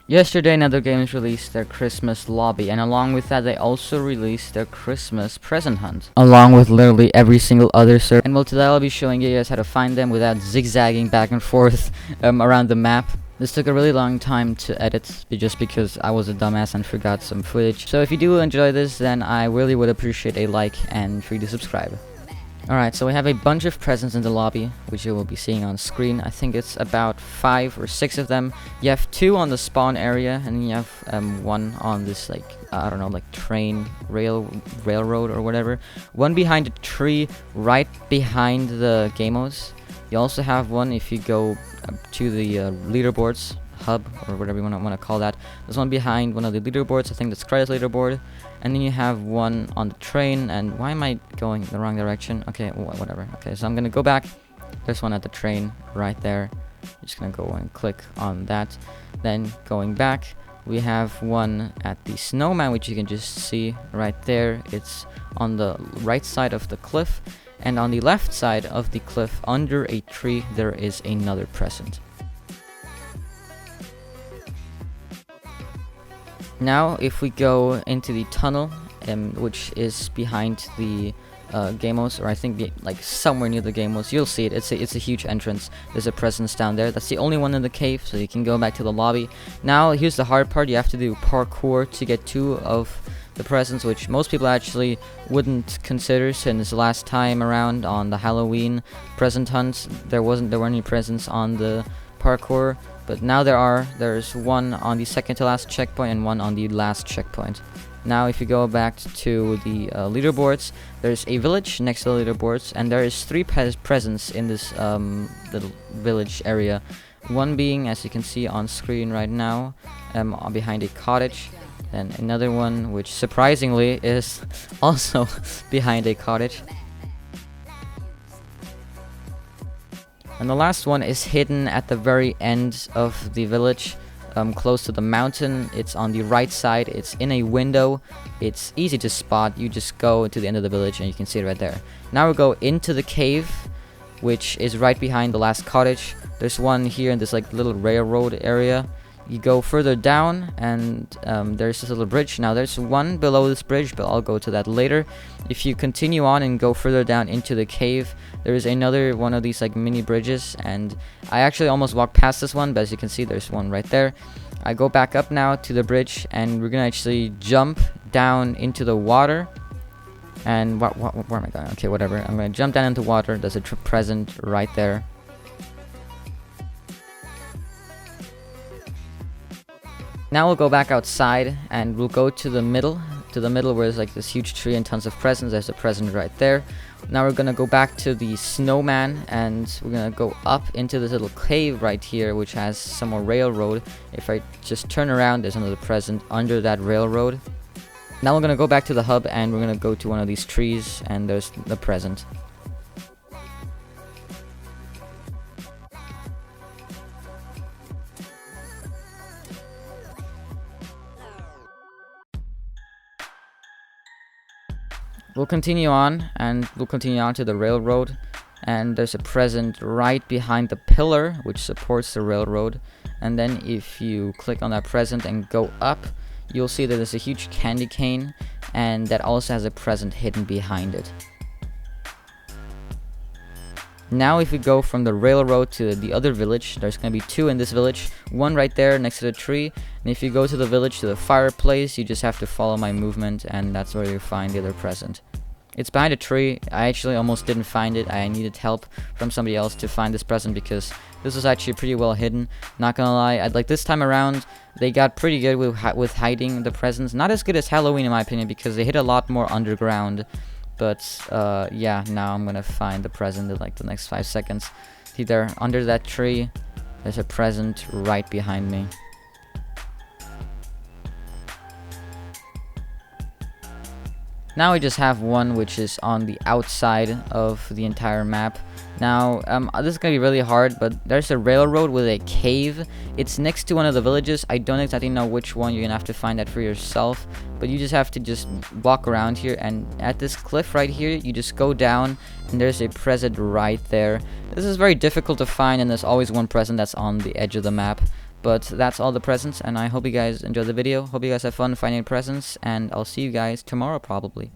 Yesterday, Nethergames released their Christmas lobby, and along with that, they also released their Christmas present hunt, along with literally every single other server. And well, today I'll be showing you guys how to find them without zigzagging back and forth around the map. This took a really long time to edit, just because I was a dumbass and forgot some footage. So if you do enjoy this, then I really would appreciate a like and for you to subscribe. Alright, so we have a bunch of presents in the lobby, which you will be seeing on screen. I think it's about 5 or 6 of them. You have 2 on the spawn area, and then you have 1 on this, like, I don't know, like railroad or whatever. 1 behind a tree right behind the Gamos. You also have 1 if you go to the leaderboards hub, or whatever you want to call that. There's 1 behind one of the leaderboards. I think that's Credit leaderboard. And then you have 1 on the train. And why am I going the wrong direction? Okay, whatever. Okay, so I'm gonna go back. There's 1 at the train right there. Just gonna go and click on that. Then going back, we have 1 at the Snowman, which you can just see right there. It's on the right side of the cliff, and on the left side of the cliff under a tree there is another present. Now, if we go into the tunnel, which is behind the Gamos, or I think like somewhere near the Gamos, you'll see it. It's a huge entrance. There's a presence down there. That's the only one in the cave, so you can go back to the lobby. Now, here's the hard part. You have to do parkour to get 2 of the presents, which most people actually wouldn't consider, since last time around on the Halloween present hunts, there weren't any presents on the parkour. But now there's 1 on the second to last checkpoint and 1 on the last checkpoint. Now if you go back to the leaderboards, there's a village next to the leaderboards, and there is 3 presents in this little village area. 1 being, as you can see on screen right now, behind a cottage. And another one, which surprisingly is also behind a cottage. And the last one is hidden at the very end of the village, close to the mountain. It's on the right side. It's in a window. It's easy to spot. You just go to the end of the village and you can see it right there. Now we'll go into the cave, which is right behind the last cottage. There's 1 here in this like little railroad area. You go further down, and there's this little bridge. Now there's 1 below this bridge, but I'll go to that later. If you continue on and go further down into the cave, there is another one of these like mini bridges, and I actually almost walked past this one, but as you can see, there's 1 right there. I go back up now to the bridge, and we're gonna actually jump down into the water. And where am I going? Okay, whatever. I'm gonna jump down into water. There's a present right there. Now we'll go back outside, and we'll go to the middle where there's like this huge tree and tons of presents. There's a present right there. Now we're gonna go back to the Snowman, and we're gonna go up into this little cave right here, which has some more railroad. If I just turn around, there's another present under that railroad. Now we're gonna go back to the hub, and we're gonna go to one of these trees, and there's the present. We'll continue on, and we'll continue on to the railroad, and there's a present right behind the pillar which supports the railroad. And then if you click on that present and go up, you'll see that there's a huge candy cane, and that also has a present hidden behind it. Now if we go from the railroad to the other village, there's going to be 2 in this village. 1 right there next to the tree. And if you go to the village, to the fireplace, you just have to follow my movement, and that's where you find the other present. It's behind a tree. I actually almost didn't find it. I needed help from somebody else to find this present, because this was actually pretty well hidden. Not gonna lie, like this time around, they got pretty good with hiding the presents. Not as good as Halloween in my opinion, because they hid a lot more underground. But yeah, now I'm gonna find the present in like the next 5 seconds. See there, under that tree, there's a present right behind me. Now we just have 1 which is on the outside of the entire map. Now, this is gonna be really hard, but there's a railroad with a cave. It's next to one of the villages. I don't exactly know which one. You're gonna have to find that for yourself. But you just have to just walk around here, and at this cliff right here, you just go down, and there's a present right there. This is very difficult to find, and there's always one present that's on the edge of the map. But that's all the presents, and I hope you guys enjoyed the video. Hope you guys have fun finding presents, and I'll see you guys tomorrow probably.